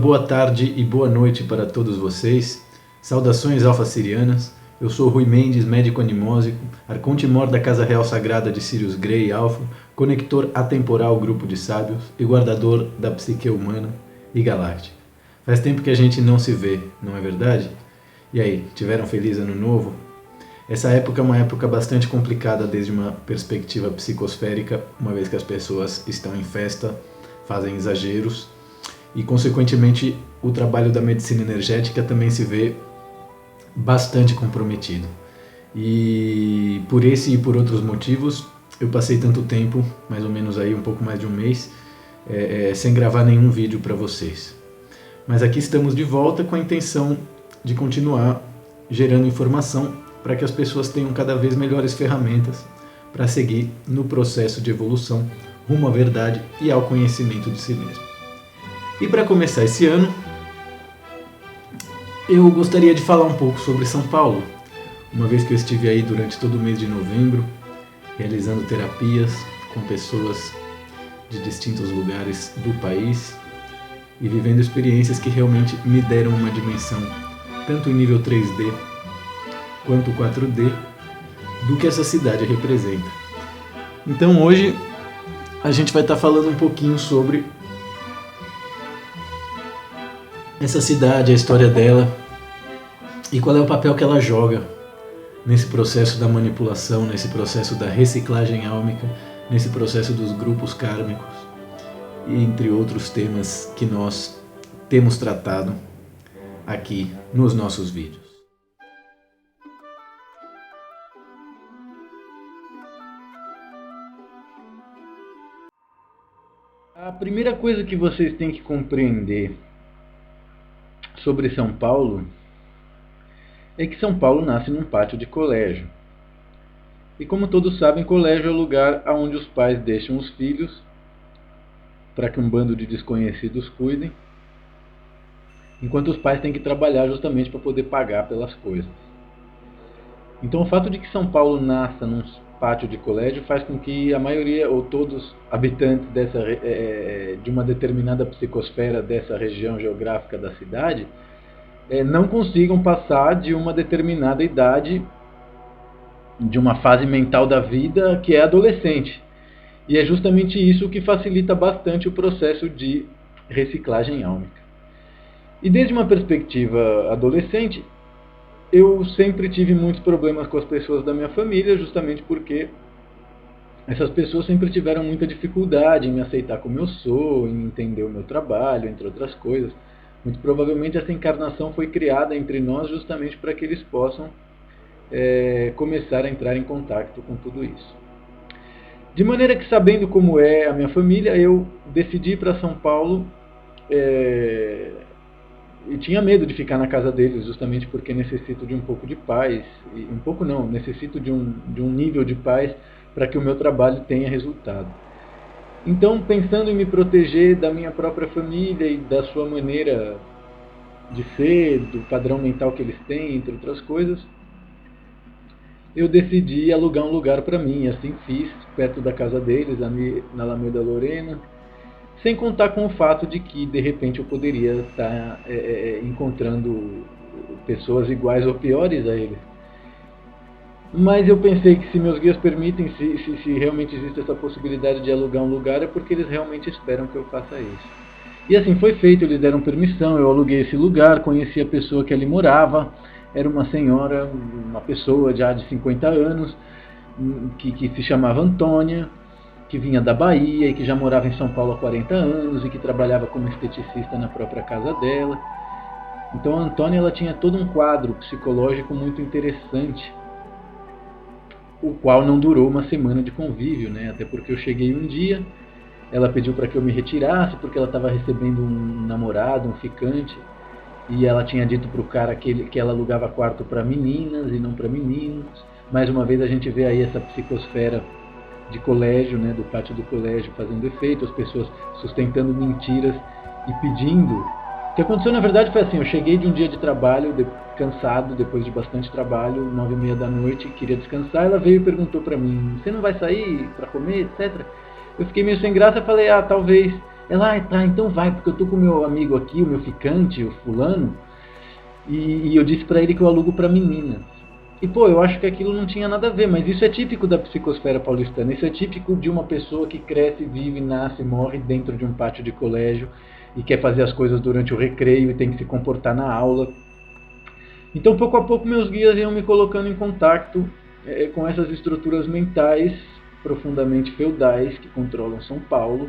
boa tarde e boa noite para todos vocês. Saudações alfa-sirianas. Eu sou Rui Mendes, médico animósico, arconte-mor da Casa Real Sagrada de Sirius Grey Alpha, conector atemporal Grupo de Sábios e guardador da psique humana e galáctica. Faz tempo que a gente não se vê, não é verdade? E aí, tiveram feliz ano novo? Essa época é uma época bastante complicada desde uma perspectiva psicosférica, uma vez que as pessoas estão em festa, fazem exageros e, consequentemente, o trabalho da medicina energética também se vê bastante comprometido. E por esse e por outros motivos, eu passei tanto tempo, mais ou menos aí um pouco mais de um mês, sem gravar nenhum vídeo para vocês. Mas aqui estamos de volta com a intenção de continuar gerando informação para que as pessoas tenham cada vez melhores ferramentas para seguir no processo de evolução rumo à verdade e ao conhecimento de si mesmo. E para começar esse ano, eu gostaria de falar um pouco sobre São Paulo, uma vez que eu estive aí durante todo o mês de novembro, realizando terapias com pessoas de distintos lugares do país e vivendo experiências que realmente me deram uma dimensão, tanto em nível 3D quanto 4D, do que essa cidade representa. Então hoje a gente vai estar falando um pouquinho sobre essa cidade, a história dela e qual é o papel que ela joga nesse processo da manipulação, nesse processo da reciclagem álmica, nesse processo dos grupos kármicos e entre outros temas que nós temos tratado aqui nos nossos vídeos. A primeira coisa que vocês têm que compreender sobre São Paulo é que São Paulo nasce num pátio de colégio. E como todos sabem, colégio é o lugar onde os pais deixam os filhos para que um bando de desconhecidos cuidem, enquanto os pais têm que trabalhar justamente para poder pagar pelas coisas. Então o fato de que São Paulo nasça num pátio de colégio faz com que a maioria ou todos habitantes de uma determinada psicosfera dessa região geográfica da cidade não consigam passar de uma determinada idade, de uma fase mental da vida que é adolescente. E é justamente isso que facilita bastante o processo de reciclagem álmica. E desde uma perspectiva adolescente, eu sempre tive muitos problemas com as pessoas da minha família, justamente porque essas pessoas sempre tiveram muita dificuldade em me aceitar como eu sou, em entender o meu trabalho, entre outras coisas. Muito provavelmente essa encarnação foi criada entre nós justamente para que eles possam começar a entrar em contato com tudo isso. De maneira que, sabendo como é a minha família, eu decidi ir para São Paulo e tinha medo de ficar na casa deles, justamente porque necessito de um pouco de paz, e um pouco não, necessito de um nível de paz para que o meu trabalho tenha resultado. Então, pensando em me proteger da minha própria família e da sua maneira de ser, do padrão mental que eles têm, entre outras coisas, eu decidi alugar um lugar para mim, assim fiz, perto da casa deles, ali na Alameda Lorena, sem contar com o fato de que, de repente, eu poderia estar encontrando pessoas iguais ou piores a eles. Mas eu pensei que, se meus guias permitem, se realmente existe essa possibilidade de alugar um lugar, é porque eles realmente esperam que eu faça isso. E assim foi feito, eles deram permissão, eu aluguei esse lugar, conheci a pessoa que ali morava, era uma senhora, uma pessoa já de 50 anos, que se chamava Antônia, que vinha da Bahia e que já morava em São Paulo há 40 anos e que trabalhava como esteticista na própria casa dela. Então a Antônia, ela tinha todo um quadro psicológico muito interessante, o qual não durou uma semana de convívio, né? Até porque eu cheguei um dia, ela pediu para que eu me retirasse porque ela estava recebendo um namorado, um ficante, e ela tinha dito para o cara que ela alugava quarto para meninas e não para meninos. Mais uma vez a gente vê aí essa psicosfera de colégio, né, do pátio do colégio fazendo efeito, as pessoas sustentando mentiras e pedindo. O que aconteceu na verdade foi assim, eu cheguei de um dia de trabalho, cansado, depois de bastante trabalho, 9h30 da noite, queria descansar, ela veio e perguntou para mim, você não vai sair para comer, etc? Eu fiquei meio sem graça, falei, talvez. Ela, tá, então vai, porque eu tô com o meu amigo aqui, o meu ficante, o fulano, e eu disse pra ele que eu alugo pra menina. E pô, eu acho que aquilo não tinha nada a ver, mas isso é típico da psicosfera paulistana, isso é típico de uma pessoa que cresce, vive, nasce, morre dentro de um pátio de colégio e quer fazer as coisas durante o recreio e tem que se comportar na aula. Então, pouco a pouco, meus guias iam me colocando em contato com essas estruturas mentais profundamente feudais que controlam São Paulo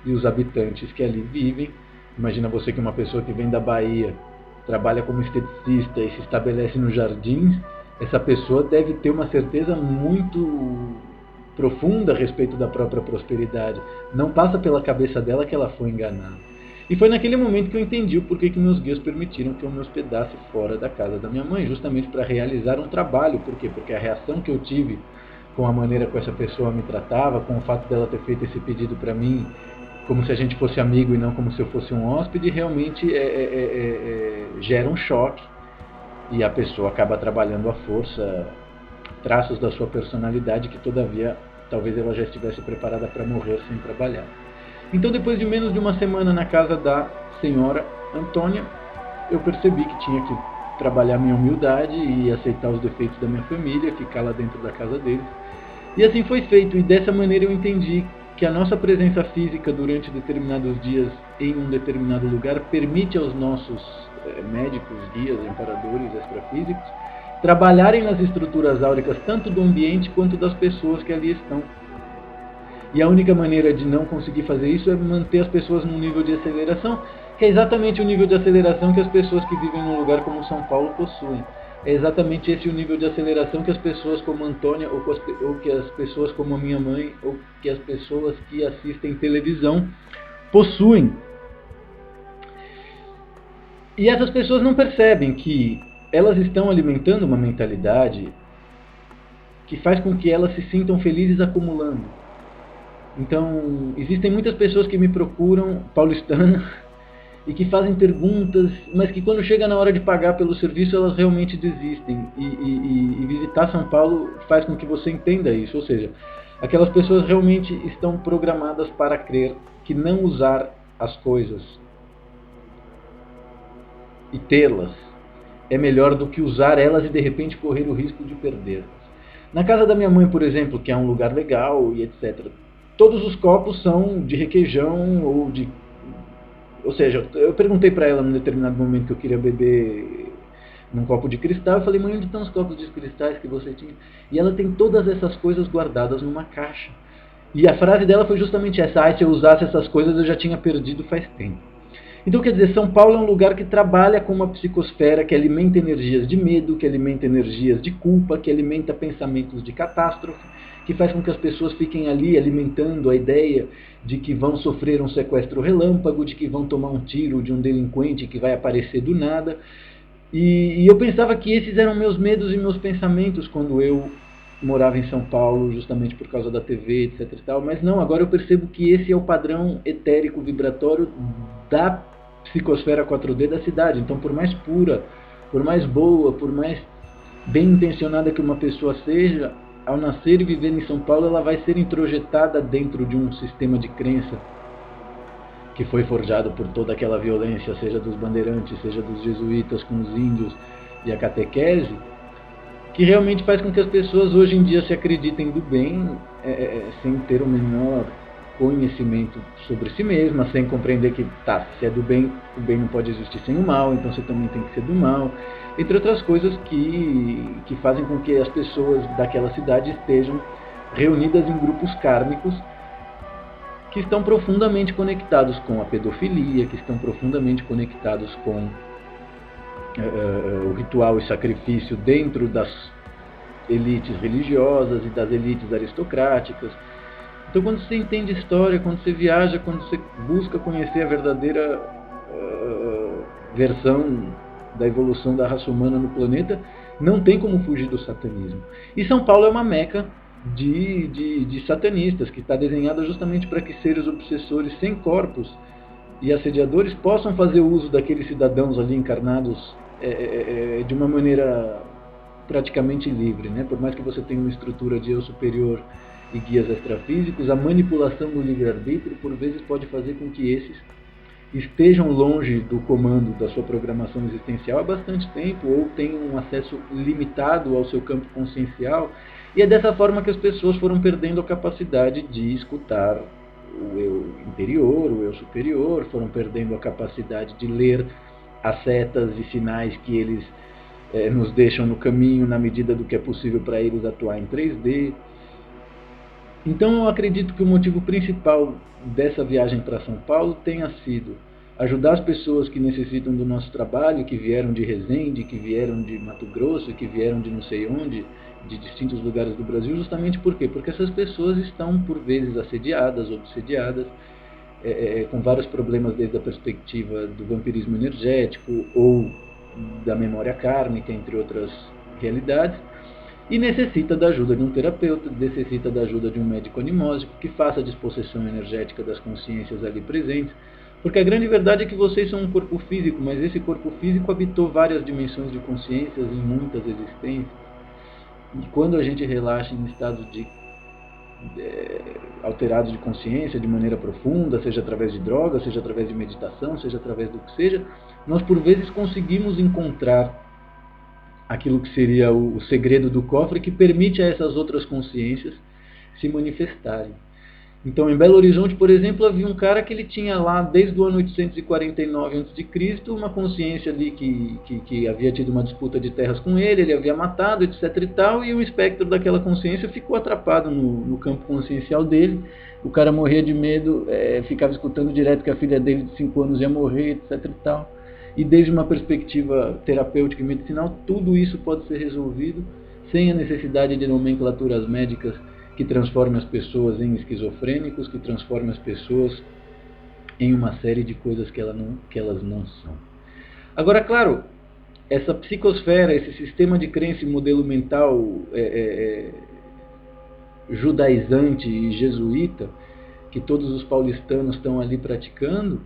e os habitantes que ali vivem. Imagina você que uma pessoa que vem da Bahia, trabalha como esteticista e se estabelece nos jardins, essa pessoa deve ter uma certeza muito profunda a respeito da própria prosperidade. Não passa pela cabeça dela que ela foi enganada. E foi naquele momento que eu entendi o porquê que meus guias permitiram que eu me hospedasse fora da casa da minha mãe, justamente para realizar um trabalho. Por quê? Porque a reação que eu tive com a maneira que essa pessoa me tratava, com o fato dela ter feito esse pedido para mim, como se a gente fosse amigo e não como se eu fosse um hóspede, realmente gera um choque e a pessoa acaba trabalhando à força traços da sua personalidade que, todavia, talvez ela já estivesse preparada para morrer sem trabalhar. Então, depois de menos de uma semana na casa da senhora Antônia, eu percebi que tinha que trabalhar minha humildade e aceitar os defeitos da minha família, ficar lá dentro da casa deles. E assim foi feito, e dessa maneira eu entendi que a nossa presença física durante determinados dias em um determinado lugar permite aos nossos médicos, guias, amparadores extrafísicos trabalharem nas estruturas áuricas tanto do ambiente quanto das pessoas que ali estão. E a única maneira de não conseguir fazer isso é manter as pessoas num nível de aceleração, que é exatamente o nível de aceleração que as pessoas que vivem num lugar como São Paulo possuem. É exatamente esse o nível de aceleração que as pessoas como Antônia, ou que as pessoas como a minha mãe, ou que as pessoas que assistem televisão possuem. E essas pessoas não percebem que elas estão alimentando uma mentalidade que faz com que elas se sintam felizes acumulando. Então, existem muitas pessoas que me procuram, paulistanas, e que fazem perguntas, mas que quando chega na hora de pagar pelo serviço, elas realmente desistem. E visitar São Paulo faz com que você entenda isso. Ou seja, aquelas pessoas realmente estão programadas para crer que não usar as coisas e tê-las é melhor do que usar elas e de repente correr o risco de perdê-las. Na casa da minha mãe, por exemplo, que é um lugar legal e etc., todos os copos são de requeijão ou de... Ou seja, eu perguntei para ela num determinado momento que eu queria beber num copo de cristal. Eu falei, mãe, onde estão os copos de cristais que você tinha? E ela tem todas essas coisas guardadas numa caixa. E a frase dela foi justamente essa: se eu usasse essas coisas eu já tinha perdido faz tempo. Então, quer dizer, São Paulo é um lugar que trabalha com uma psicosfera que alimenta energias de medo, que alimenta energias de culpa, que alimenta pensamentos de catástrofe, que faz com que as pessoas fiquem ali alimentando a ideia de que vão sofrer um sequestro relâmpago, de que vão tomar um tiro de um delinquente que vai aparecer do nada. E eu pensava que esses eram meus medos e meus pensamentos quando eu morava em São Paulo, justamente por causa da TV, etc e tal. Mas não, agora eu percebo que esse é o padrão etérico vibratório da psicosfera 4D da cidade. Então, por mais pura, por mais boa, por mais bem intencionada que uma pessoa seja, ao nascer e viver em São Paulo, ela vai ser introjetada dentro de um sistema de crença que foi forjado por toda aquela violência, seja dos bandeirantes, seja dos jesuítas com os índios e a catequese, que realmente faz com que as pessoas hoje em dia se acreditem do bem, sem ter o menor conhecimento sobre si mesma, sem compreender que, tá, se é do bem, o bem não pode existir sem o mal, então você também tem que ser do mal, entre outras coisas que fazem com que as pessoas daquela cidade estejam reunidas em grupos kármicos que estão profundamente conectados com a pedofilia, que estão profundamente conectados com o ritual e sacrifício dentro das elites religiosas e das elites aristocráticas. Então, quando você entende história, quando você viaja, quando você busca conhecer a verdadeira versão da evolução da raça humana no planeta, não tem como fugir do satanismo. E São Paulo é uma meca de satanistas, que está desenhada justamente para que seres obsessores sem corpos e assediadores possam fazer uso daqueles cidadãos ali encarnados de uma maneira praticamente livre, né? Por mais que você tenha uma estrutura de eu superior e guias extrafísicos, a manipulação do livre-arbítrio por vezes pode fazer com que esses estejam longe do comando da sua programação existencial há bastante tempo, ou tenham um acesso limitado ao seu campo consciencial, e é dessa forma que as pessoas foram perdendo a capacidade de escutar o eu interior, o eu superior, foram perdendo a capacidade de ler as setas e sinais que eles nos deixam no caminho na medida do que é possível para eles atuar em 3D. Então eu acredito que o motivo principal dessa viagem para São Paulo tenha sido ajudar as pessoas que necessitam do nosso trabalho, que vieram de Resende, que vieram de Mato Grosso, que vieram de não sei onde, de distintos lugares do Brasil, justamente por quê? Porque essas pessoas estão por vezes assediadas, obsediadas, com vários problemas desde a perspectiva do vampirismo energético ou da memória kármica, entre outras realidades, e necessita da ajuda de um terapeuta, necessita da ajuda de um médico animósico que faça a dispossessão energética das consciências ali presentes, porque a grande verdade é que vocês são um corpo físico, mas esse corpo físico habitou várias dimensões de consciências em muitas existências, e quando a gente relaxa em estados de alterados de consciência de maneira profunda, seja através de drogas, seja através de meditação, seja através do que seja, nós por vezes conseguimos encontrar aquilo que seria o segredo do cofre que permite a essas outras consciências se manifestarem. Então, em Belo Horizonte, por exemplo, havia um cara que ele tinha lá, desde o ano 849 a.C., uma consciência ali que havia tido uma disputa de terras com ele havia matado, etc. e tal, e o espectro daquela consciência ficou atrapado no campo consciencial dele. O cara morria de medo, ficava escutando direto que a filha dele de 5 anos ia morrer, etc. e tal. E desde uma perspectiva terapêutica e medicinal, tudo isso pode ser resolvido sem a necessidade de nomenclaturas médicas que transformem as pessoas em esquizofrênicos, que transformem as pessoas em uma série de coisas que elas não são. Agora, claro, essa psicosfera, esse sistema de crença e modelo mental judaizante e jesuíta, que todos os paulistanos estão ali praticando,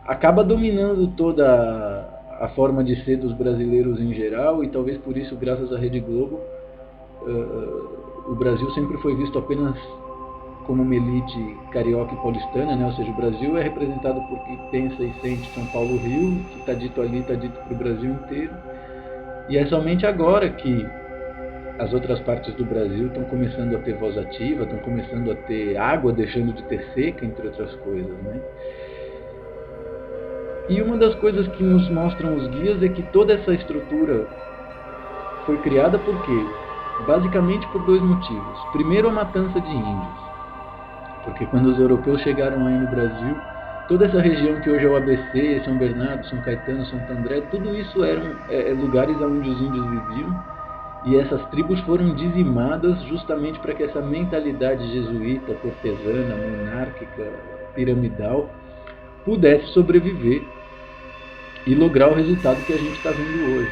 acaba dominando toda a forma de ser dos brasileiros em geral, e talvez por isso, graças à Rede Globo, o Brasil sempre foi visto apenas como uma elite carioca e paulistana, né? Ou seja, o Brasil é representado por quem pensa e sente São Paulo, Rio, que está dito ali, está dito para o Brasil inteiro, e é somente agora que as outras partes do Brasil estão começando a ter voz ativa, estão começando a ter água deixando de ter seca, entre outras coisas, né? E uma das coisas que nos mostram os guias é que toda essa estrutura foi criada por quê? Basicamente por 2 motivos. Primeiro, a matança de índios. Porque quando os europeus chegaram aí no Brasil, toda essa região que hoje é o ABC, São Bernardo, São Caetano, Santo André, tudo isso eram lugares onde os índios viviam, e essas tribos foram dizimadas justamente para que essa mentalidade jesuíta, cortesana, monárquica, piramidal, pudesse sobreviver e lograr o resultado que a gente está vendo hoje.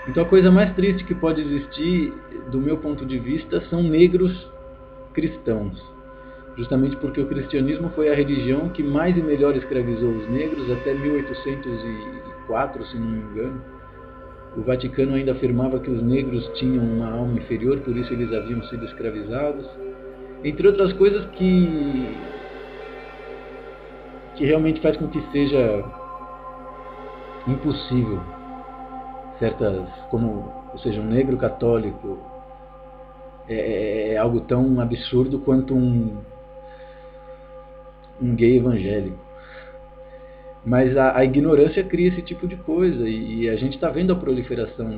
Então a coisa mais triste que pode existir, do meu ponto de vista, são negros cristãos. Justamente porque o cristianismo foi a religião que mais e melhor escravizou os negros até 1804, se não me engano. O Vaticano ainda afirmava que os negros tinham uma alma inferior, por isso eles haviam sido escravizados. Entre outras coisas que realmente faz com que seja impossível certas, ou seja, um negro católico é algo tão absurdo quanto um gay evangélico. Mas a ignorância cria esse tipo de coisa, e a gente está vendo a proliferação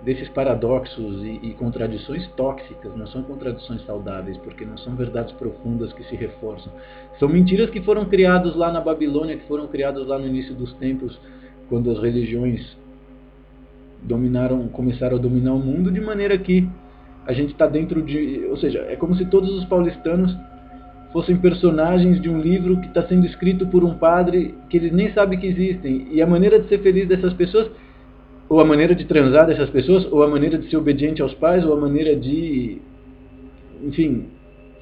desses paradoxos e contradições tóxicas. Não são contradições saudáveis, porque não são verdades profundas que se reforçam. São mentiras que foram criadas lá na Babilônia, que foram criadas lá no início dos tempos, quando as religiões começaram a dominar o mundo, de maneira que a gente está dentro de... Ou seja, é como se todos os paulistanos fossem personagens de um livro que está sendo escrito por um padre que eles nem sabem que existem. E a maneira de ser feliz dessas pessoas, ou a maneira de transar dessas pessoas, ou a maneira de ser obediente aos pais, ou a maneira de, enfim,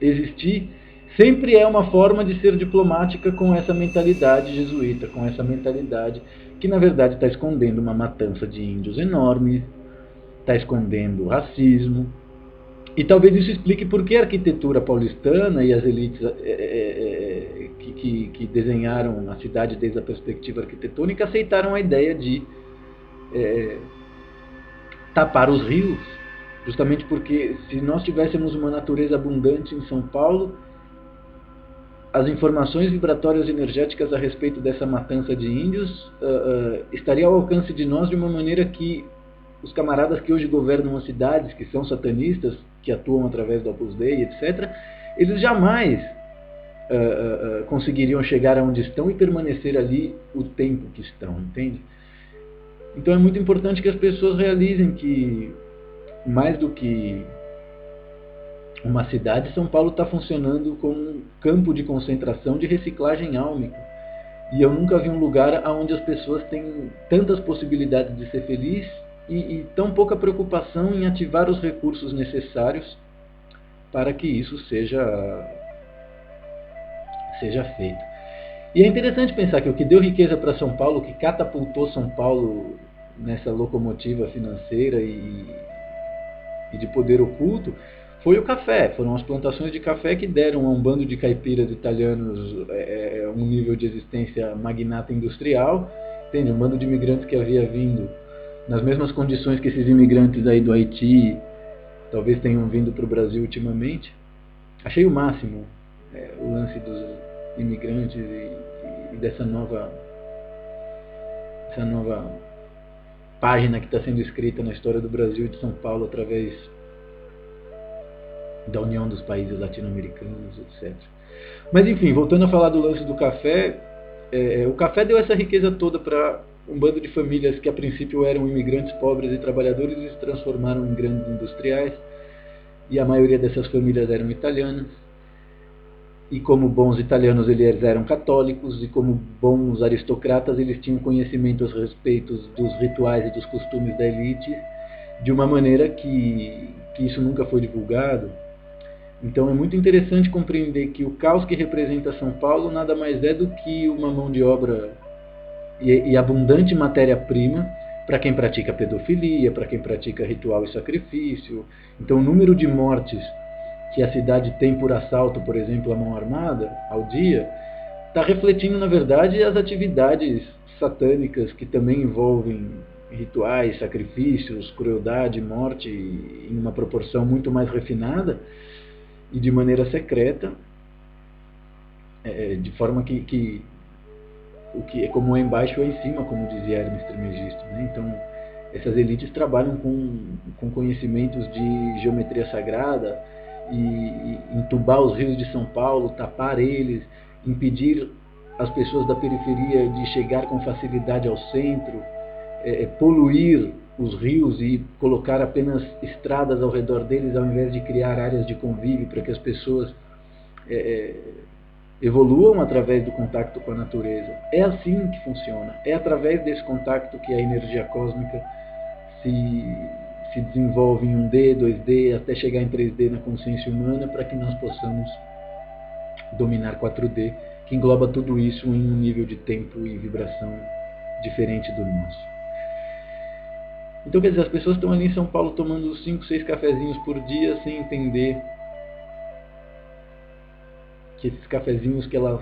existir, sempre é uma forma de ser diplomática com essa mentalidade jesuíta, com essa mentalidade que na verdade está escondendo uma matança de índios enorme, está escondendo racismo. E talvez isso explique por que a arquitetura paulistana e as elites que desenharam a cidade desde a perspectiva arquitetônica aceitaram a ideia de tapar os rios, justamente porque se nós tivéssemos uma natureza abundante em São Paulo, as informações vibratórias e energéticas a respeito dessa matança de índios estaria ao alcance de nós de uma maneira que os camaradas que hoje governam as cidades, que são satanistas, que atuam através do Opus Dei, etc., eles jamais conseguiriam chegar aonde estão e permanecer ali o tempo que estão, entende? Então é muito importante que as pessoas realizem que, mais do que uma cidade, São Paulo está funcionando como um campo de concentração de reciclagem álmica. E eu nunca vi um lugar onde as pessoas têm tantas possibilidades de ser feliz e tão pouca preocupação em ativar os recursos necessários para que isso seja feito. E é interessante pensar que o que deu riqueza para São Paulo, o que catapultou São Paulo nessa locomotiva financeira e de poder oculto, foi o café. Foram as plantações de café que deram a um bando de caipiras italianos um nível de existência magnata industrial, entende? Um bando de imigrantes que havia vindo nas mesmas condições que esses imigrantes aí do Haiti talvez tenham vindo para o Brasil ultimamente. Achei o máximo o lance dos imigrantes e dessa nova página que está sendo escrita na história do Brasil e de São Paulo através da união dos países latino-americanos, etc. Mas enfim, voltando a falar do lance do café, o café deu essa riqueza toda para um bando de famílias que a princípio eram imigrantes pobres e trabalhadores e se transformaram em grandes industriais, e a maioria dessas famílias eram italianas. E como bons italianos eles eram católicos, e como bons aristocratas eles tinham conhecimento a respeito dos rituais e dos costumes da elite, de uma maneira que isso nunca foi divulgado. Então é muito interessante compreender que o caos que representa São Paulo nada mais é do que uma mão de obra e abundante matéria-prima para quem pratica pedofilia, para quem pratica ritual e sacrifício. Então o número de mortes que a cidade tem por assalto, por exemplo, à mão armada, ao dia, está refletindo, na verdade, as atividades satânicas que também envolvem rituais, sacrifícios, crueldade, morte, em uma proporção muito mais refinada e de maneira secreta, de forma que o que é como é embaixo é em cima, como dizia Hermes Trismegisto, né? Então, essas elites trabalham com conhecimentos de geometria sagrada, e entubar os rios de São Paulo, tapar eles, impedir as pessoas da periferia de chegar com facilidade ao centro, poluir os rios e colocar apenas estradas ao redor deles, ao invés de criar áreas de convívio para que as pessoas evoluam através do contato com a natureza. É assim que funciona. É através desse contato que a energia cósmica se desenvolve em 1D, 2D, até chegar em 3D na consciência humana, para que nós possamos dominar 4D, que engloba tudo isso em um nível de tempo e vibração diferente do nosso. Então, quer dizer, as pessoas estão ali em São Paulo tomando 5, 6 cafezinhos por dia sem entender que esses cafezinhos que elas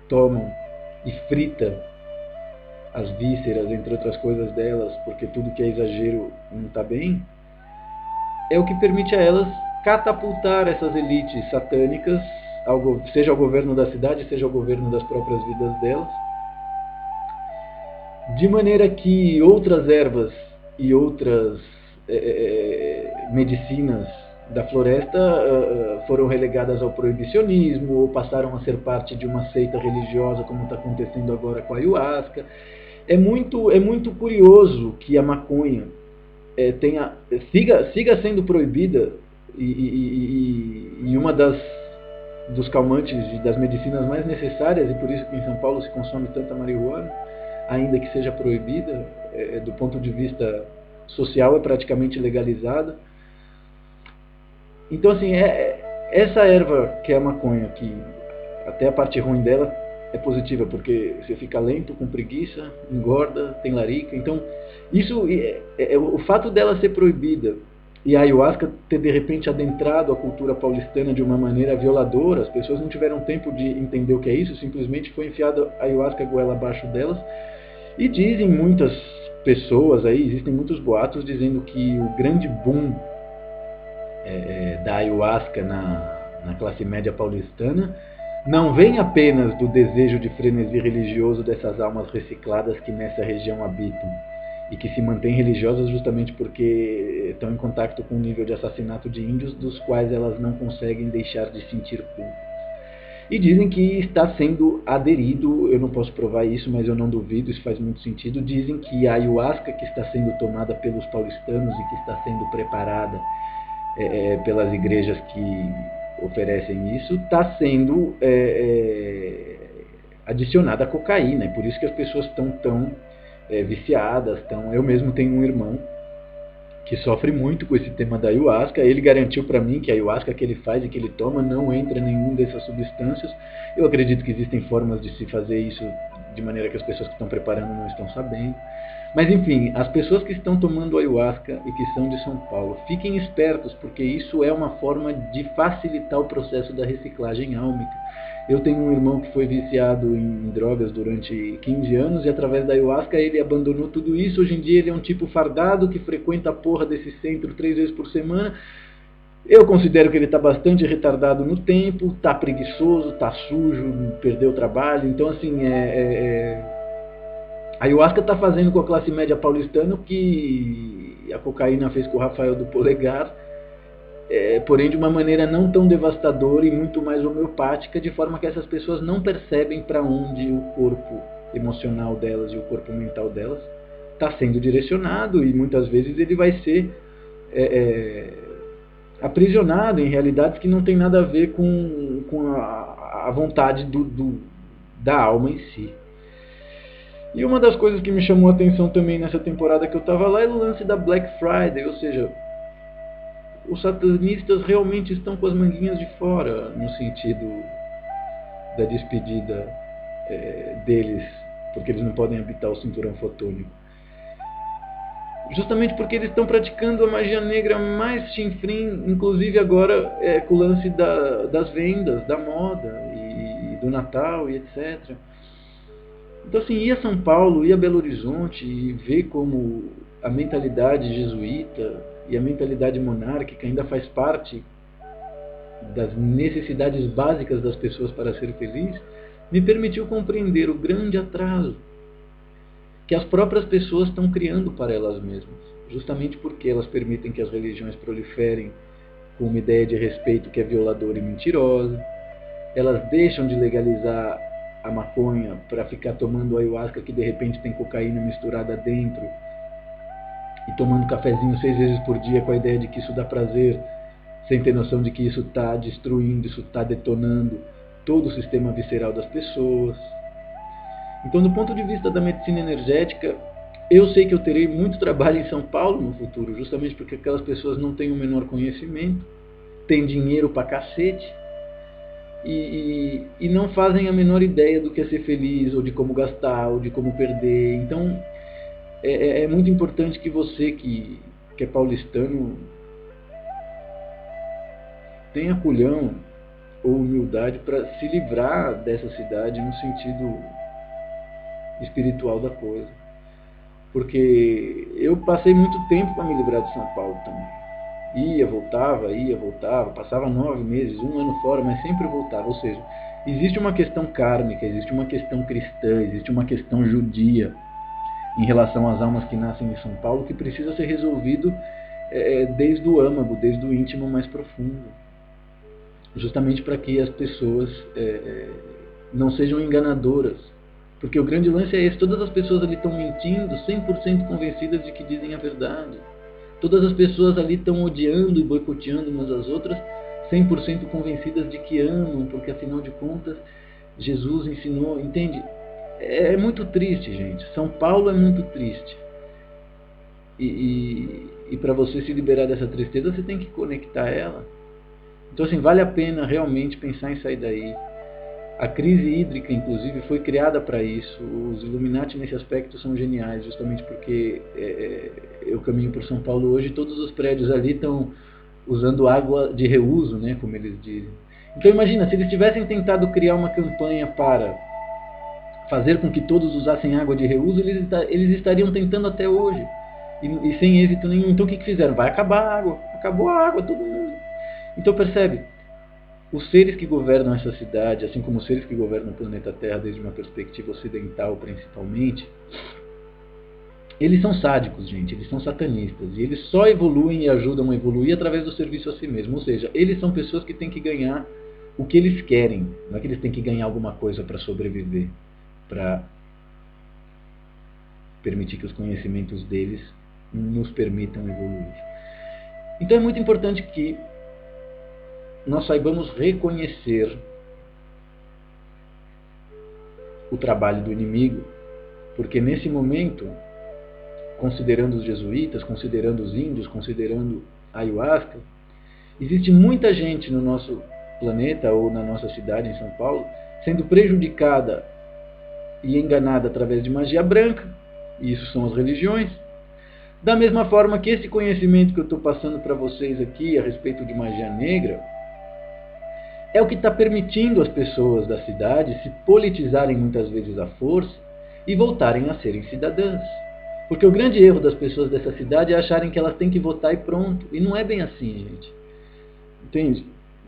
tomam e frita as vísceras, entre outras coisas delas, porque tudo que é exagero não está bem, é o que permite a elas catapultar essas elites satânicas, seja ao governo da cidade, seja ao governo das próprias vidas delas, de maneira que outras ervas e outras medicinas da floresta foram relegadas ao proibicionismo ou passaram a ser parte de uma seita religiosa, como está acontecendo agora com a ayahuasca. É muito curioso que a maconha siga sendo proibida e uma dos calmantes e das medicinas mais necessárias, e por isso que em São Paulo se consome tanta marihuana, ainda que seja proibida, do ponto de vista social é praticamente legalizada. Então, assim, essa erva que é a maconha, que até a parte ruim dela é positiva, porque você fica lento, com preguiça, engorda, tem larica. Então, o fato dela ser proibida e a ayahuasca ter de repente adentrado a cultura paulistana de uma maneira violadora, as pessoas não tiveram tempo de entender o que é isso, simplesmente foi enfiada a ayahuasca goela abaixo delas. E dizem muitas pessoas aí, existem muitos boatos dizendo que o grande boom da ayahuasca na classe média paulistana não vem apenas do desejo de frenesi religioso dessas almas recicladas que nessa região habitam e que se mantêm religiosas justamente porque estão em contato com um nível de assassinato de índios dos quais elas não conseguem deixar de sentir culpa. E dizem que está sendo aderido, eu não posso provar isso, mas eu não duvido, isso faz muito sentido. Dizem que a ayahuasca que está sendo tomada pelos paulistanos e que está sendo preparada pelas igrejas que oferecem isso, está sendo adicionada a cocaína. É por isso que as pessoas estão tão viciadas. Eu mesmo tenho um irmão que sofre muito com esse tema da ayahuasca. Ele garantiu para mim que a ayahuasca que ele faz e que ele toma não entra nenhuma dessas substâncias. Eu acredito que existem formas de se fazer isso de maneira que as pessoas que estão preparando não estão sabendo. Mas enfim, as pessoas que estão tomando ayahuasca e que são de São Paulo, fiquem espertos, porque isso é uma forma de facilitar o processo da reciclagem álmica. Eu tenho um irmão que foi viciado em drogas durante 15 anos e através da ayahuasca ele abandonou tudo isso. Hoje em dia ele é um tipo fardado que frequenta a porra desse centro 3 vezes por semana. Eu considero que ele está bastante retardado no tempo, está preguiçoso, está sujo, perdeu o trabalho. Então assim, a ayahuasca está fazendo com a classe média paulistana o que a cocaína fez com o Rafael do Polegar, porém de uma maneira não tão devastadora e muito mais homeopática, de forma que essas pessoas não percebem para onde o corpo emocional delas e o corpo mental delas está sendo direcionado, e muitas vezes ele vai ser aprisionado em realidades que não tem nada a ver com a vontade da alma em si. E uma das coisas que me chamou a atenção também nessa temporada que eu estava lá é o lance da Black Friday, ou seja, os satanistas realmente estão com as manguinhas de fora no sentido da despedida deles, porque eles não podem habitar o cinturão fotônico. Justamente porque eles estão praticando a magia negra mais chinfrim, inclusive agora com o lance das vendas, da moda e do Natal e etc. Então assim, ir a São Paulo, ir a Belo Horizonte e ver como a mentalidade jesuíta e a mentalidade monárquica ainda faz parte das necessidades básicas das pessoas para ser feliz, me permitiu compreender o grande atraso que as próprias pessoas estão criando para elas mesmas, justamente porque elas permitem que as religiões proliferem com uma ideia de respeito que é violadora e mentirosa. Elas deixam de legalizar a maconha para ficar tomando ayahuasca que de repente tem cocaína misturada dentro e tomando cafezinho 6 vezes por dia com a ideia de que isso dá prazer, sem ter noção de que isso está destruindo, isso está detonando todo o sistema visceral das pessoas. Então, do ponto de vista da medicina energética, eu sei que eu terei muito trabalho em São Paulo no futuro, justamente porque aquelas pessoas não têm o menor conhecimento, têm dinheiro pra cacete, e não fazem a menor ideia do que é ser feliz, ou de como gastar, ou de como perder. Então é muito importante que você que é paulistano tenha culhão ou humildade para se livrar dessa cidade no sentido espiritual da coisa. Porque eu passei muito tempo para me livrar de São Paulo também. Ia, voltava, passava 9 meses, 1 ano fora, mas sempre voltava. Ou seja, existe uma questão kármica, existe uma questão cristã, existe uma questão judia em relação às almas que nascem em São Paulo, que precisa ser resolvido desde o âmago, desde o íntimo mais profundo, justamente para que as pessoas não sejam enganadoras. Porque o grande lance é esse: todas as pessoas ali estão mentindo, 100% convencidas de que dizem a verdade. Todas as pessoas ali estão odiando e boicoteando umas às outras, 100% convencidas de que amam, porque afinal de contas Jesus ensinou, entende? É muito triste, gente. São Paulo é muito triste. E para você se liberar dessa tristeza, você tem que conectar ela. Então assim, vale a pena realmente pensar em sair daí. A crise hídrica, inclusive, foi criada para isso. Os Illuminati, nesse aspecto, são geniais, justamente porque eu caminho por São Paulo hoje e todos os prédios ali estão usando água de reuso, né, como eles dizem. Então imagina, se eles tivessem tentado criar uma campanha para fazer com que todos usassem água de reuso, eles estariam tentando até hoje. E sem êxito nenhum. Então o que fizeram? Vai acabar a água. Acabou a água, todo mundo. Então percebe? Os seres que governam essa cidade, assim como os seres que governam o planeta Terra desde uma perspectiva ocidental principalmente, eles são sádicos, gente, eles são satanistas. E eles só evoluem e ajudam a evoluir através do serviço a si mesmo. Ou seja, eles são pessoas que têm que ganhar o que eles querem. Não é que eles têm que ganhar alguma coisa para sobreviver, para permitir que os conhecimentos deles nos permitam evoluir. Então é muito importante que nós saibamos reconhecer o trabalho do inimigo, porque nesse momento, considerando os jesuítas, considerando os índios, considerando a ayahuasca, existe muita gente no nosso planeta ou na nossa cidade, em São Paulo, sendo prejudicada e enganada através de magia branca, e isso são as religiões. Da mesma forma que esse conhecimento que eu estou passando para vocês aqui a respeito de magia negra é o que está permitindo as pessoas da cidade se politizarem muitas vezes à força e voltarem a serem cidadãs. Porque o grande erro das pessoas dessa cidade é acharem que elas têm que votar e pronto. E não é bem assim, gente. Entende?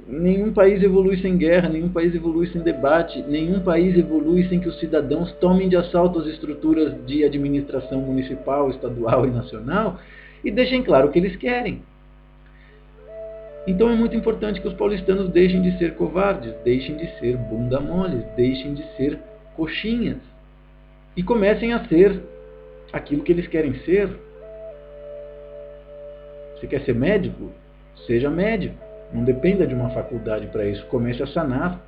Nenhum país evolui sem guerra, nenhum país evolui sem debate, nenhum país evolui sem que os cidadãos tomem de assalto as estruturas de administração municipal, estadual e nacional e deixem claro o que eles querem. Então é muito importante que os paulistanos deixem de ser covardes, deixem de ser bunda moles, deixem de ser coxinhas e comecem a ser aquilo que eles querem ser. Você quer ser médico? Seja médico. Não dependa de uma faculdade para isso. Comece a sanar.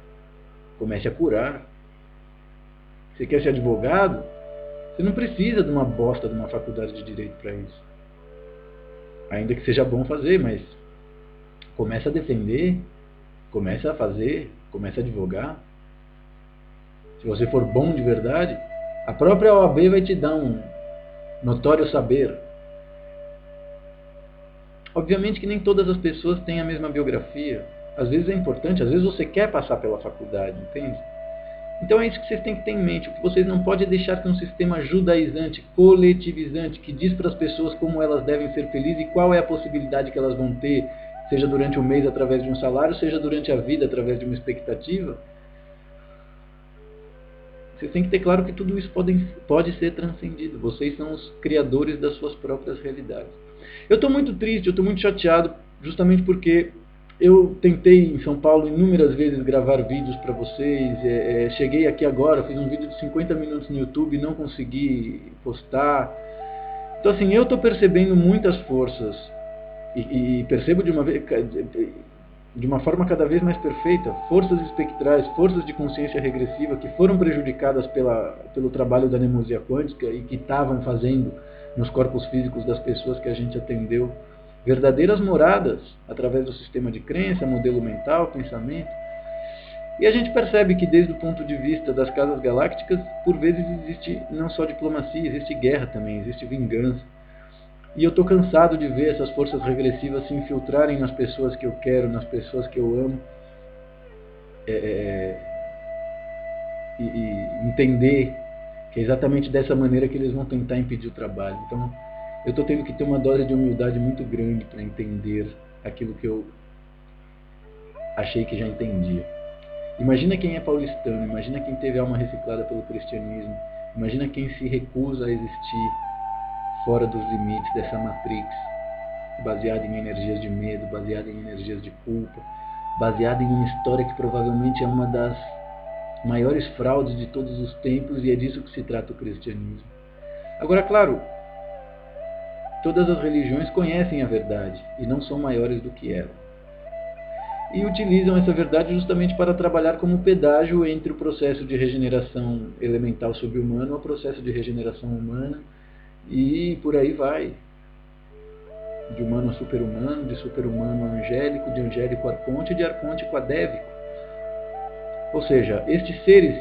Comece a curar. Você quer ser advogado? Você não precisa de uma bosta de uma faculdade de direito para isso. Ainda que seja bom fazer, mas comece a defender, comece a fazer, comece a advogar. Se você for bom de verdade, a própria OAB vai te dar um notório saber. Obviamente que nem todas as pessoas têm a mesma biografia. Às vezes é importante, às vezes você quer passar pela faculdade, entende? Então é isso que vocês têm que ter em mente. O que vocês não podem deixar que um sistema judaizante, coletivizante, que diz para as pessoas como elas devem ser felizes e qual é a possibilidade que elas vão ter, seja durante o mês através de um salário, seja durante a vida através de uma expectativa. Vocês têm que ter claro que tudo isso pode ser transcendido. Vocês são os criadores das suas próprias realidades. Eu estou muito triste, eu estou muito chateado, justamente porque eu tentei em São Paulo inúmeras vezes gravar vídeos para vocês. Cheguei aqui agora, fiz um vídeo de 50 minutos no YouTube e não consegui postar. Então assim, eu estou percebendo muitas forças e percebo de uma forma cada vez mais perfeita, forças espectrais, forças de consciência regressiva que foram prejudicadas pelo trabalho da mnemosia quântica e que estavam fazendo nos corpos físicos das pessoas que a gente atendeu verdadeiras moradas através do sistema de crença, modelo mental, pensamento. E a gente percebe que desde o ponto de vista das casas galácticas, por vezes existe não só diplomacia, existe guerra também, existe vingança. E eu estou cansado de ver essas forças regressivas se infiltrarem nas pessoas que eu quero, nas pessoas que eu amo. E entender que é exatamente dessa maneira que eles vão tentar impedir o trabalho. Então, eu estou tendo que ter uma dose de humildade muito grande para entender aquilo que eu achei que já entendia. Imagina quem é paulistano, imagina quem teve alma reciclada pelo cristianismo, imagina quem se recusa a existir fora dos limites dessa matrix, baseada em energias de medo, baseada em energias de culpa, baseada em uma história que provavelmente é uma das maiores fraudes de todos os tempos, e é disso que se trata o cristianismo. Agora, claro, todas as religiões conhecem a verdade e não são maiores do que ela. E utilizam essa verdade justamente para trabalhar como pedágio entre o processo de regeneração elemental subhumano ao processo de regeneração humana, e por aí vai. De humano a super-humano, de super-humano a angélico, de angélico a arconte, de arconte a adévico. Ou seja, estes seres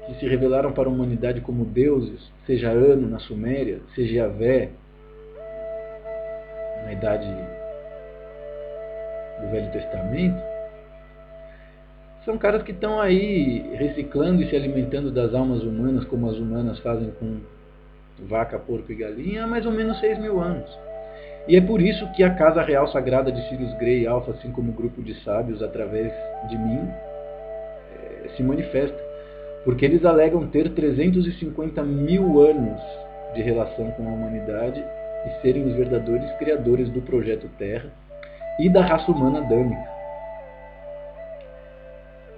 que se revelaram para a humanidade como deuses, seja Anu na Suméria, seja Yahvé na idade do Velho Testamento, são caras que estão aí reciclando e se alimentando das almas humanas, como as humanas fazem com vaca, porco e galinha, há mais ou menos 6.000 anos. E é por isso que a Casa Real Sagrada de Sirius Grey Alpha, assim como o grupo de sábios, através de mim, se manifesta. Porque eles alegam ter 350.000 anos de relação com a humanidade e serem os verdadeiros criadores do Projeto Terra e da raça humana adâmica.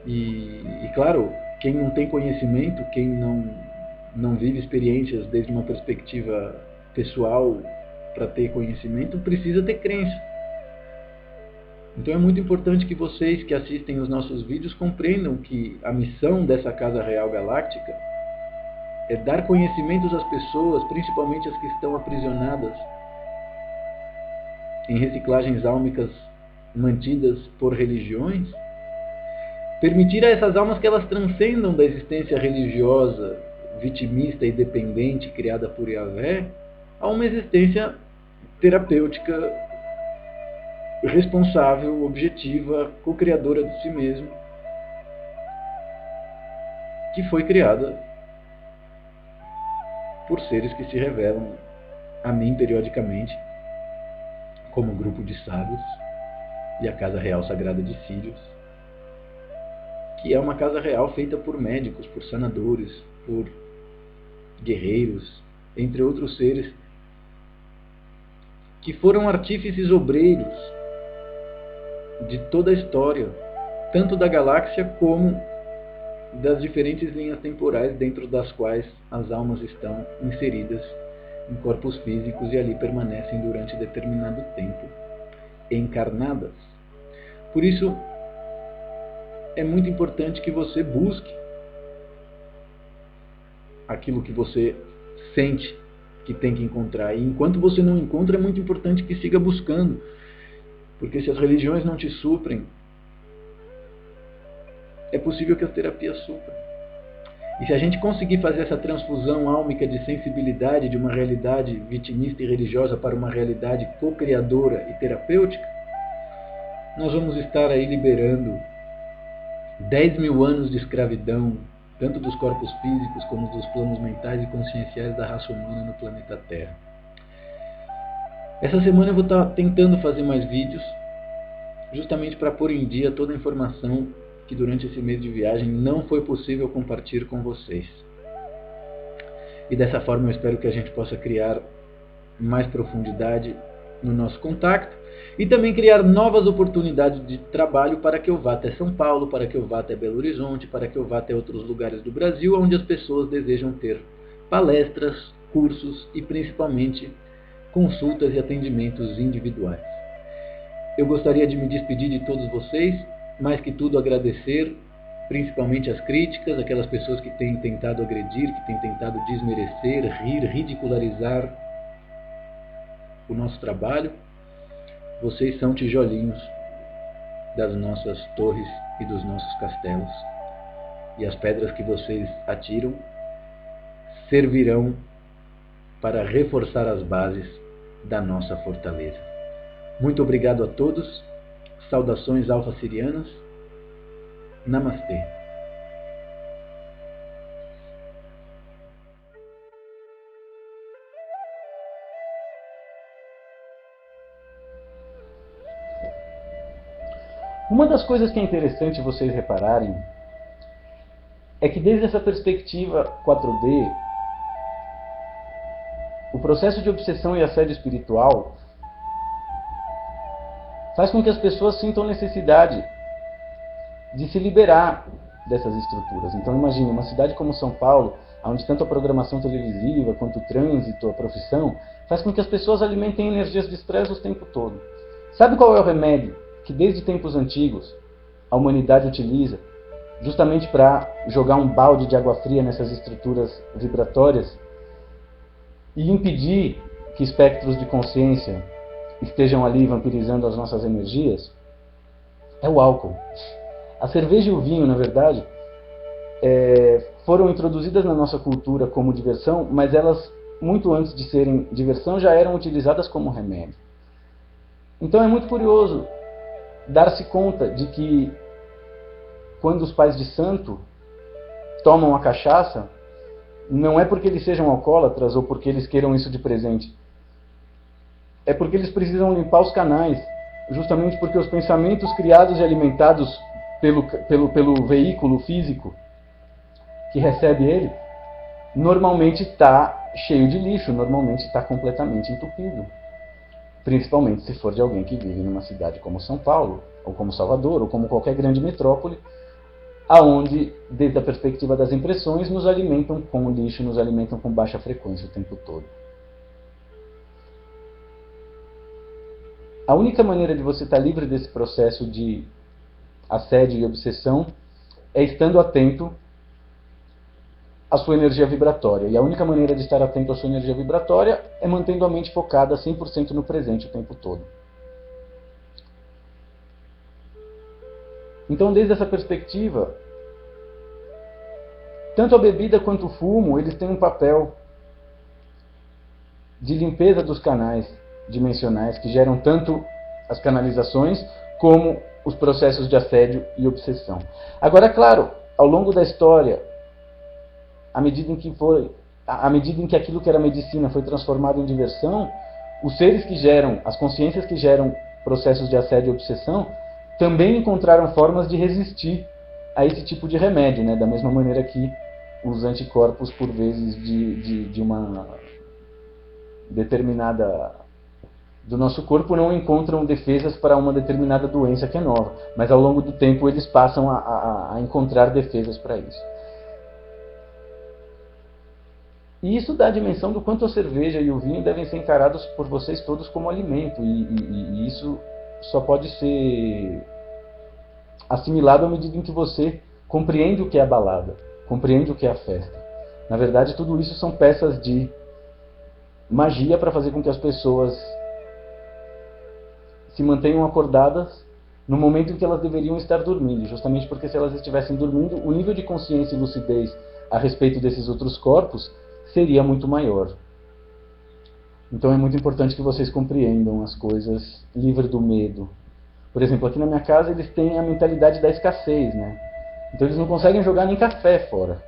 E claro, quem não tem conhecimento, quem não vive experiências desde uma perspectiva pessoal para ter conhecimento, precisa ter crença. Então é muito importante que vocês que assistem os nossos vídeos compreendam que a missão dessa Casa Real Galáctica é dar conhecimentos às pessoas, principalmente as que estão aprisionadas em reciclagens álmicas mantidas por religiões, permitir a essas almas que elas transcendam da existência religiosa, vitimista e dependente criada por Yahvé, a uma existência terapêutica, responsável, objetiva, co-criadora de si mesmo, que foi criada por seres que se revelam a mim periodicamente como grupo de sábios e a Casa Real Sagrada de Sirius, que é uma casa real feita por médicos, por sanadores, por guerreiros, entre outros seres que foram artífices obreiros de toda a história, tanto da galáxia como das diferentes linhas temporais dentro das quais as almas estão inseridas em corpos físicos e ali permanecem durante determinado tempo, encarnadas. Por isso, é muito importante que você busque aquilo que você sente que tem que encontrar. E enquanto você não encontra, é muito importante que siga buscando. Porque se as religiões não te suprem, é possível que as terapias suprem. E se a gente conseguir fazer essa transfusão álmica de sensibilidade de uma realidade vitimista e religiosa para uma realidade co-criadora e terapêutica, nós vamos estar aí liberando 10.000 anos de escravidão, tanto dos corpos físicos como dos planos mentais e conscienciais da raça humana no planeta Terra. Essa semana eu vou estar tentando fazer mais vídeos, justamente para pôr em dia toda a informação que durante esse mês de viagem não foi possível compartilhar com vocês. E dessa forma eu espero que a gente possa criar mais profundidade no nosso contato e também criar novas oportunidades de trabalho para que eu vá até São Paulo, para que eu vá até Belo Horizonte, para que eu vá até outros lugares do Brasil, onde as pessoas desejam ter palestras, cursos e principalmente consultas e atendimentos individuais. Eu gostaria de me despedir de todos vocês, mais que tudo agradecer, principalmente as críticas, aquelas pessoas que têm tentado agredir, que têm tentado desmerecer, rir, ridicularizar o nosso trabalho. Vocês são tijolinhos das nossas torres e dos nossos castelos. E as pedras que vocês atiram servirão para reforçar as bases da nossa fortaleza. Muito obrigado a todos. Saudações alfa-sirianas. Namastê. Uma das coisas que é interessante vocês repararem é que desde essa perspectiva 4D, o processo de obsessão e assédio espiritual faz com que as pessoas sintam necessidade de se liberar dessas estruturas. Então imagine, uma cidade como São Paulo, onde tanto a programação televisiva quanto o trânsito, a profissão, faz com que as pessoas alimentem energias de estresse o tempo todo. Sabe qual é o remédio que desde tempos antigos a humanidade utiliza justamente para jogar um balde de água fria nessas estruturas vibratórias e impedir que espectros de consciência estejam ali vampirizando as nossas energias? É o álcool. A cerveja e o vinho, na verdade, foram introduzidas na nossa cultura como diversão, mas elas, muito antes de serem diversão, já eram utilizadas como remédio. Então é muito curioso dar-se conta de que quando os pais de santo tomam a cachaça, não é porque eles sejam alcoólatras ou porque eles queiram isso de presente. É porque eles precisam limpar os canais, justamente porque os pensamentos criados e alimentados pelo veículo físico que recebe ele, normalmente está cheio de lixo, normalmente está completamente entupido. Principalmente se for de alguém que vive numa cidade como São Paulo, ou como Salvador, ou como qualquer grande metrópole, aonde, desde a perspectiva das impressões, nos alimentam com lixo, nos alimentam com baixa frequência o tempo todo. A única maneira de você estar livre desse processo de assédio e obsessão é estando atento à sua energia vibratória. E a única maneira de estar atento à sua energia vibratória é mantendo a mente focada 100% no presente o tempo todo. Então, desde essa perspectiva, tanto a bebida quanto o fumo, eles têm um papel de limpeza dos canais dimensionais que geram tanto as canalizações como os processos de assédio e obsessão. Agora, claro, ao longo da história, à medida em que aquilo que era medicina foi transformado em diversão, os seres que geram, as consciências que geram processos de assédio e obsessão, também encontraram formas de resistir a esse tipo de remédio, né? Da mesma maneira que os anticorpos, por vezes, de uma determinada do nosso corpo não encontram defesas para uma determinada doença que é nova, mas ao longo do tempo eles passam a encontrar defesas para isso. E isso dá a dimensão do quanto a cerveja e o vinho devem ser encarados por vocês todos como alimento, e isso só pode ser assimilado à medida em que você compreende o que é a balada, compreende o que é a festa. Na verdade, tudo isso são peças de magia para fazer com que as pessoas se mantenham acordadas no momento em que elas deveriam estar dormindo, justamente porque se elas estivessem dormindo, o nível de consciência e lucidez a respeito desses outros corpos seria muito maior. Então é muito importante que vocês compreendam as coisas livre do medo. Por exemplo, aqui na minha casa eles têm a mentalidade da escassez, né? Então eles não conseguem jogar nem café fora.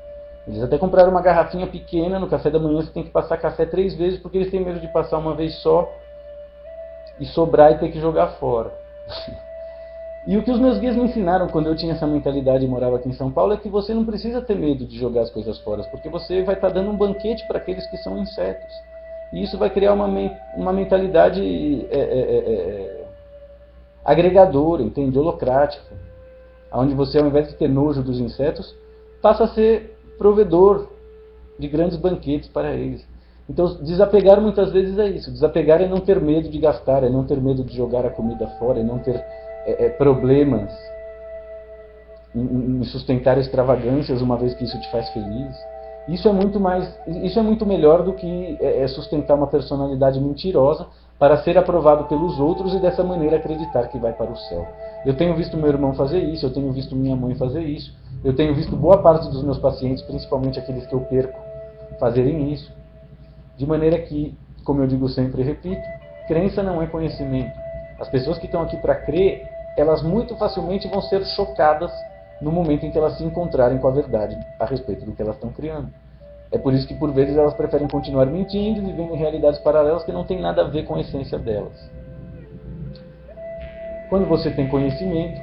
Eles até compraram uma garrafinha pequena, no café da manhã você tem que passar café 3 vezes, porque eles têm medo de passar uma vez só e sobrar e ter que jogar fora. E o que os meus guias me ensinaram quando eu tinha essa mentalidade e morava aqui em São Paulo é que você não precisa ter medo de jogar as coisas fora, porque você vai estar dando um banquete para aqueles que são insetos. E isso vai criar uma mentalidade agregadora, entende? Holocrática, onde você, ao invés de ter nojo dos insetos, passa a ser provedor de grandes banquetes para eles. Então, desapegar muitas vezes é isso. Desapegar é não ter medo de gastar, é não ter medo de jogar a comida fora, é não ter problemas em sustentar extravagâncias, uma vez que isso te faz feliz. Isso é muito melhor do que sustentar uma personalidade mentirosa para ser aprovado pelos outros e dessa maneira acreditar que vai para o céu. Eu tenho visto meu irmão fazer isso, eu tenho visto minha mãe fazer isso, eu tenho visto boa parte dos meus pacientes, principalmente aqueles que eu perco, fazerem isso. De maneira que, como eu digo sempre e repito, crença não é conhecimento. As pessoas que estão aqui para crer, elas muito facilmente vão ser chocadas no momento em que elas se encontrarem com a verdade a respeito do que elas estão criando. É por isso que, por vezes, elas preferem continuar mentindo e vivendo em realidades paralelas que não têm nada a ver com a essência delas. Quando você tem conhecimento,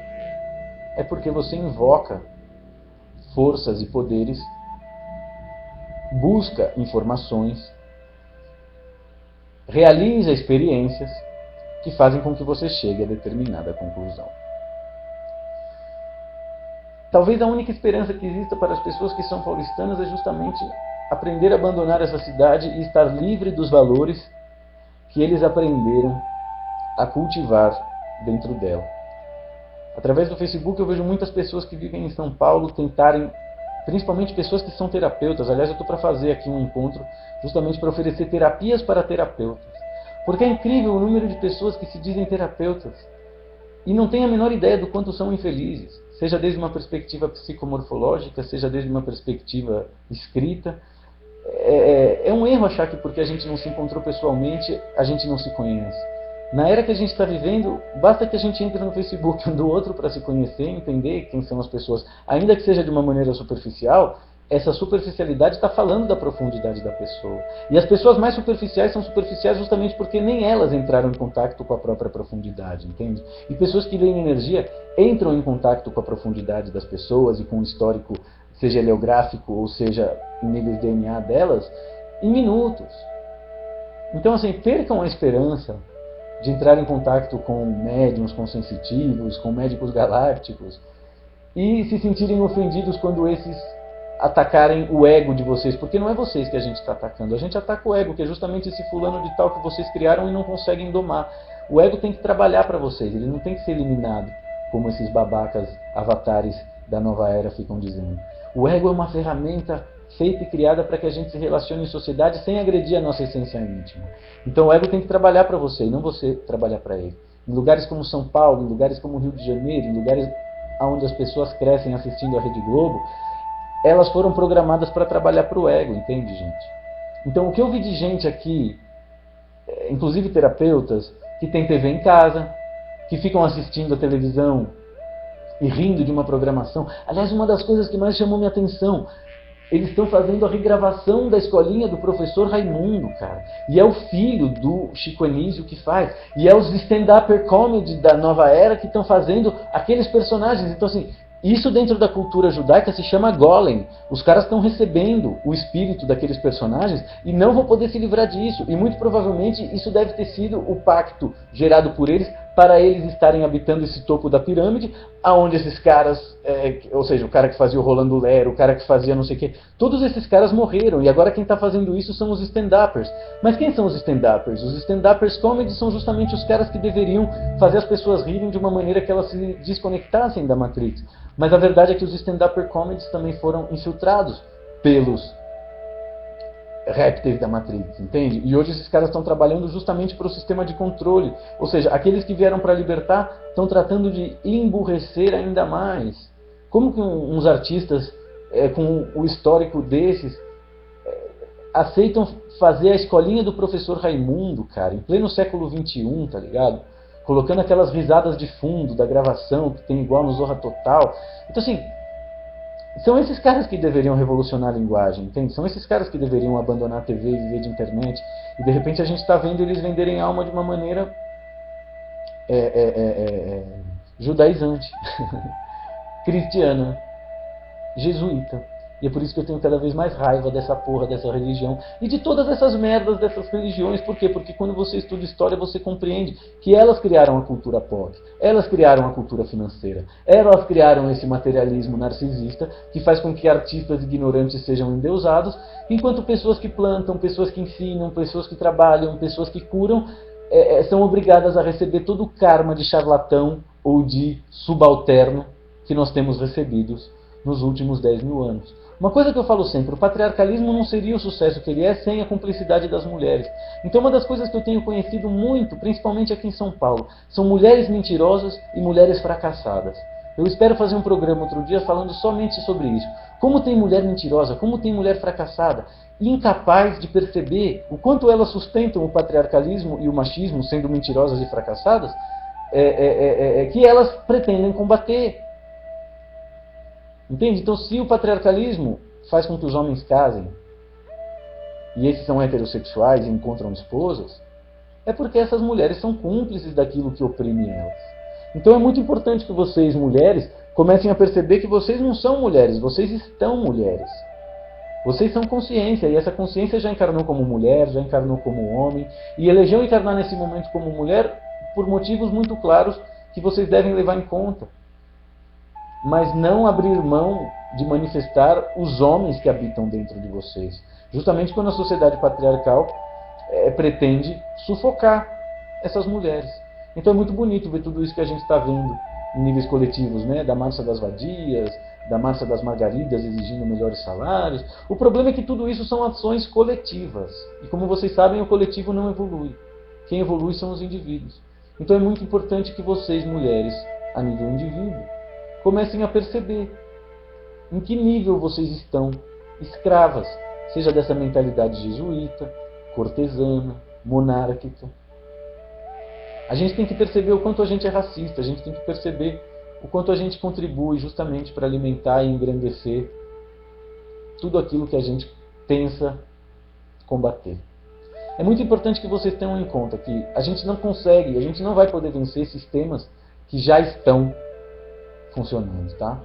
é porque você invoca forças e poderes, busca informações, realiza experiências que fazem com que você chegue a determinada conclusão. Talvez a única esperança que exista para as pessoas que são paulistanas é justamente aprender a abandonar essa cidade e estar livre dos valores que eles aprenderam a cultivar dentro dela. Através do Facebook eu vejo muitas pessoas que vivem em São Paulo tentarem, principalmente pessoas que são terapeutas. Aliás, eu estou para fazer aqui um encontro justamente para oferecer terapias para terapeutas. Porque é incrível o número de pessoas que se dizem terapeutas e não têm a menor ideia do quanto são infelizes. seja desde uma perspectiva psicomorfológica, seja desde uma perspectiva escrita. É um erro achar que porque a gente não se encontrou pessoalmente, a gente não se conhece. Na era que a gente está vivendo, basta que a gente entre no Facebook um do outro para se conhecer, entender quem são as pessoas, ainda que seja de uma maneira superficial. Essa superficialidade está falando da profundidade da pessoa. E as pessoas mais superficiais são superficiais justamente porque nem elas entraram em contato com a própria profundidade, entende? E pessoas que leem energia entram em contato com a profundidade das pessoas e com o histórico, seja heliográfico ou seja em níveis de DNA delas, em minutos. Então, assim, percam a esperança de entrar em contato com médiums, com sensitivos, com médicos galácticos e se sentirem ofendidos quando esses atacarem o ego de vocês, porque não é vocês que a gente está atacando, a gente ataca o ego, que é justamente esse fulano de tal que vocês criaram e não conseguem domar. O ego tem que trabalhar para vocês, ele não tem que ser eliminado, como esses babacas avatares da nova era ficam dizendo. O ego é uma ferramenta feita e criada para que a gente se relacione em sociedade sem agredir a nossa essência íntima. Então o ego tem que trabalhar para você, e não você trabalhar para ele. Em lugares como São Paulo, em lugares como Rio de Janeiro, em lugares onde as pessoas crescem assistindo a Rede Globo, elas foram programadas para trabalhar para o ego, entende, gente? Então, o que eu vi de gente aqui, inclusive terapeutas, que tem TV em casa, que ficam assistindo a televisão e rindo de uma programação. Aliás, uma das coisas que mais chamou minha atenção, eles estão fazendo a regravação da escolinha do professor Raimundo, cara. E é o filho do Chico Anísio que faz. E é os stand-upper comedy da nova era que estão fazendo aqueles personagens. Então, assim, isso dentro da cultura judaica se chama golem. Os caras estão recebendo o espírito daqueles personagens e não vão poder se livrar disso. E muito provavelmente isso deve ter sido o pacto gerado por eles para eles estarem habitando esse topo da pirâmide, aonde esses caras, ou seja, o cara que fazia o Rolando Lero, o cara que fazia não sei o quê, todos esses caras morreram. E agora quem está fazendo isso são os stand-uppers. Mas quem são os stand-uppers? Os stand-uppers comedy são justamente os caras que deveriam fazer as pessoas rirem de uma maneira que elas se desconectassem da Matrix. Mas a verdade é que os stand-upper comedies também foram infiltrados pelos répteis da Matrix, entende? E hoje esses caras estão trabalhando justamente para o sistema de controle. Ou seja, aqueles que vieram para libertar estão tratando de emburrecer ainda mais. Como que uns artistas com o histórico desses aceitam fazer a escolinha do professor Raimundo, cara, em pleno século XXI, tá ligado? Colocando aquelas risadas de fundo da gravação que tem igual no Zorra Total. Então, assim, são esses caras que deveriam revolucionar a linguagem, entende? São esses caras que deveriam abandonar a TV e viver de internet. E de repente a gente está vendo eles venderem alma de uma maneira judaizante, cristiana, jesuíta. E é por isso que eu tenho cada vez mais raiva dessa porra, dessa religião e de todas essas merdas dessas religiões. Por quê? Porque quando você estuda história, você compreende que elas criaram a cultura pop, elas criaram a cultura financeira, elas criaram esse materialismo narcisista que faz com que artistas ignorantes sejam endeusados, enquanto pessoas que plantam, pessoas que ensinam, pessoas que trabalham, pessoas que curam, são obrigadas a receber todo o karma de charlatão ou de subalterno que nós temos recebidos nos últimos 10 mil anos. Uma coisa que eu falo sempre, o patriarcalismo não seria o sucesso que ele é sem a cumplicidade das mulheres. Então uma das coisas que eu tenho conhecido muito, principalmente aqui em São Paulo, são mulheres mentirosas e mulheres fracassadas. Eu espero fazer um programa outro dia falando somente sobre isso. Como tem mulher mentirosa, como tem mulher fracassada, incapaz de perceber o quanto elas sustentam o patriarcalismo e o machismo, sendo mentirosas e fracassadas, que elas pretendem combater. Entende? Então, se o patriarcalismo faz com que os homens casem, e esses são heterossexuais e encontram esposas, é porque essas mulheres são cúmplices daquilo que oprime elas. Então é muito importante que vocês, mulheres, comecem a perceber que vocês não são mulheres, vocês estão mulheres. Vocês são consciência, e essa consciência já encarnou como mulher, já encarnou como homem, e elegeu encarnar nesse momento como mulher por motivos muito claros que vocês devem levar em conta. Mas não abrir mão de manifestar os homens que habitam dentro de vocês. Justamente quando a sociedade patriarcal pretende sufocar essas mulheres. Então é muito bonito ver tudo isso que a gente está vendo em níveis coletivos, né? Da Marcha das Vadias, da Marcha das Margaridas exigindo melhores salários. O problema é que tudo isso são ações coletivas. E como vocês sabem, o coletivo não evolui. Quem evolui são os indivíduos. Então é muito importante que vocês, mulheres, a nível indivíduo, comecem a perceber em que nível vocês estão escravas, seja dessa mentalidade jesuíta, cortesana, monárquica. A gente tem que perceber o quanto a gente é racista, a gente tem que perceber o quanto a gente contribui justamente para alimentar e engrandecer tudo aquilo que a gente pensa combater. É muito importante que vocês tenham em conta que a gente não consegue, a gente não vai poder vencer sistemas que já estão funcionando, tá?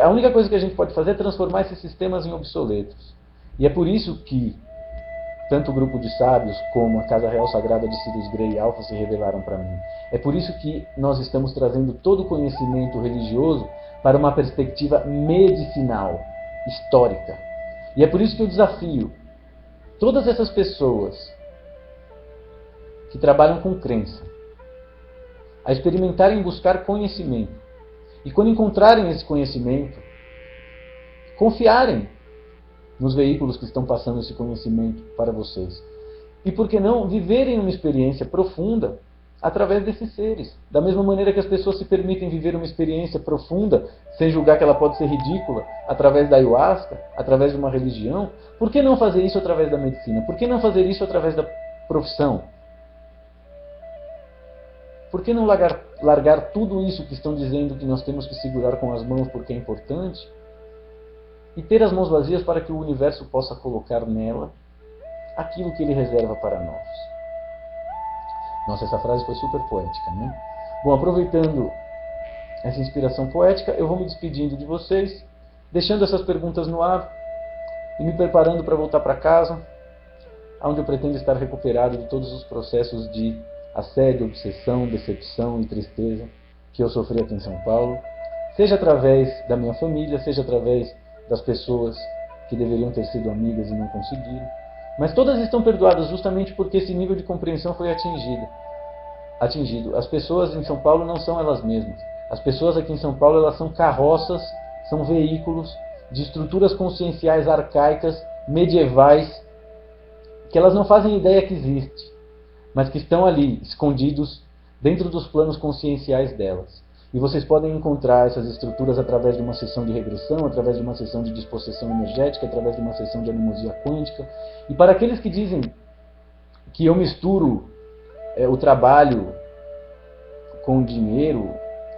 A única coisa que a gente pode fazer é transformar esses sistemas em obsoletos. E é por isso que tanto o grupo de sábios como a Casa Real Sagrada de Sirius Grey e Alpha se revelaram para mim. É por isso que nós estamos trazendo todo o conhecimento religioso para uma perspectiva medicinal, histórica. E é por isso que eu desafio todas essas pessoas que trabalham com crença a experimentarem buscar conhecimento. E quando encontrarem esse conhecimento, confiarem nos veículos que estão passando esse conhecimento para vocês. E por que não viverem uma experiência profunda através desses seres? Da mesma maneira que as pessoas se permitem viver uma experiência profunda, sem julgar que ela pode ser ridícula, através da ayahuasca, através de uma religião, por que não fazer isso através da medicina? Por que não fazer isso através da profissão? Por que não largar tudo isso que estão dizendo que nós temos que segurar com as mãos porque é importante? E ter as mãos vazias para que o universo possa colocar nela aquilo que ele reserva para nós. Nossa, essa frase foi super poética, né? Bom, aproveitando essa inspiração poética, eu vou me despedindo de vocês, deixando essas perguntas no ar e me preparando para voltar para casa, onde eu pretendo estar recuperado de todos os processos de assédio, obsessão, decepção e tristeza que eu sofri aqui em São Paulo, seja através da minha família, seja através das pessoas que deveriam ter sido amigas e não conseguiram. Mas todas estão perdoadas justamente porque esse nível de compreensão foi atingido. As pessoas em São Paulo não são elas mesmas. As pessoas aqui em São Paulo, elas são carroças, são veículos de estruturas conscienciais arcaicas, medievais, que elas não fazem ideia que existe, mas que estão ali, escondidos dentro dos planos conscienciais delas. E vocês podem encontrar essas estruturas através de uma sessão de regressão, através de uma sessão de dispossessão energética, através de uma sessão de animosia quântica. E para aqueles que dizem que eu misturo o trabalho com o dinheiro,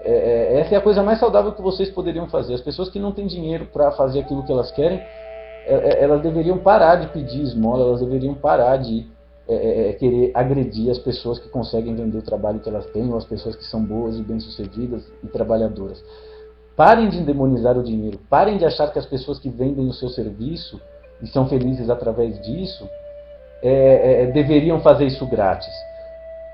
essa é a coisa mais saudável que vocês poderiam fazer. As pessoas que não têm dinheiro para fazer aquilo que elas querem, elas deveriam parar de pedir esmola, elas deveriam parar de querer agredir as pessoas que conseguem vender o trabalho que elas têm, ou as pessoas que são boas e bem-sucedidas e trabalhadoras. Parem de endemonizar o dinheiro, parem de achar que as pessoas que vendem o seu serviço e são felizes através disso, deveriam fazer isso grátis.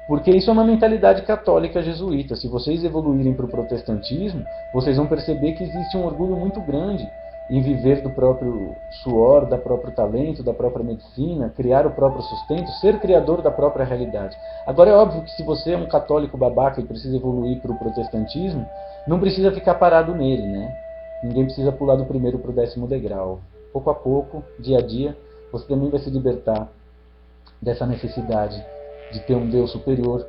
Porque isso é uma mentalidade católica jesuíta. Se vocês evoluírem para o protestantismo, vocês vão perceber que existe um orgulho muito grande em viver do próprio suor, do próprio talento, da própria medicina, criar o próprio sustento, ser criador da própria realidade. Agora é óbvio que se você é um católico babaca e precisa evoluir para o protestantismo, não precisa ficar parado nele, né? Ninguém precisa pular do primeiro para o 10º degrau. Pouco a pouco, dia a dia, você também vai se libertar dessa necessidade de ter um Deus superior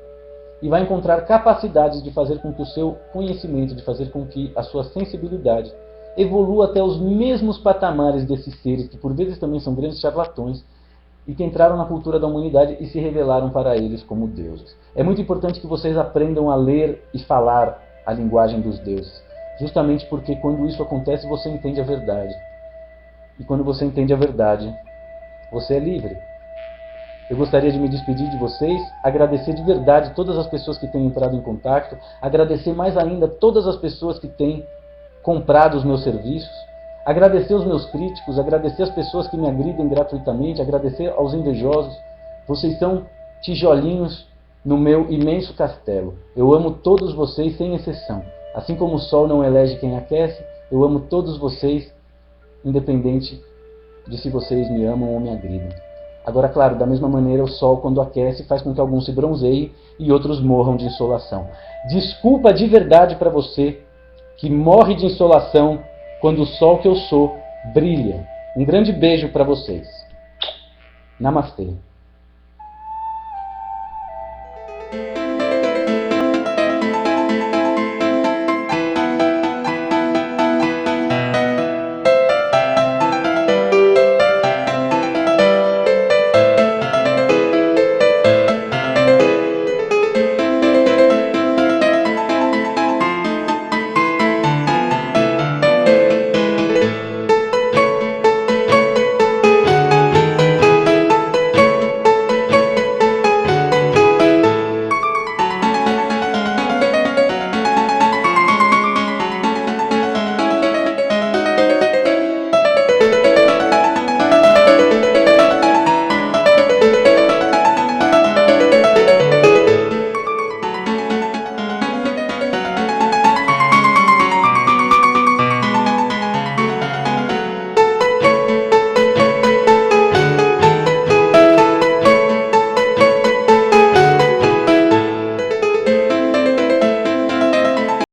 e vai encontrar capacidades de fazer com que o seu conhecimento, de fazer com que a sua sensibilidade evolua até os mesmos patamares desses seres, que por vezes também são grandes charlatões, e que entraram na cultura da humanidade e se revelaram para eles como deuses. É muito importante que vocês aprendam a ler e falar a linguagem dos deuses, justamente porque quando isso acontece, você entende a verdade. E quando você entende a verdade, você é livre. Eu gostaria de me despedir de vocês, agradecer de verdade todas as pessoas que têm entrado em contato, agradecer mais ainda todas as pessoas que têm comprado os meus serviços, agradecer os meus críticos, agradecer as pessoas que me agridem gratuitamente, agradecer aos invejosos. Vocês são tijolinhos no meu imenso castelo. Eu amo todos vocês sem exceção. Assim como o sol não elege quem aquece, eu amo todos vocês, independente de se vocês me amam ou me agridam. Agora, claro, da mesma maneira, o sol, quando aquece, faz com que alguns se bronzeiem e outros morram de insolação. Desculpa de verdade para você que morre de insolação quando o sol que eu sou brilha. Um grande beijo para vocês. Namastê.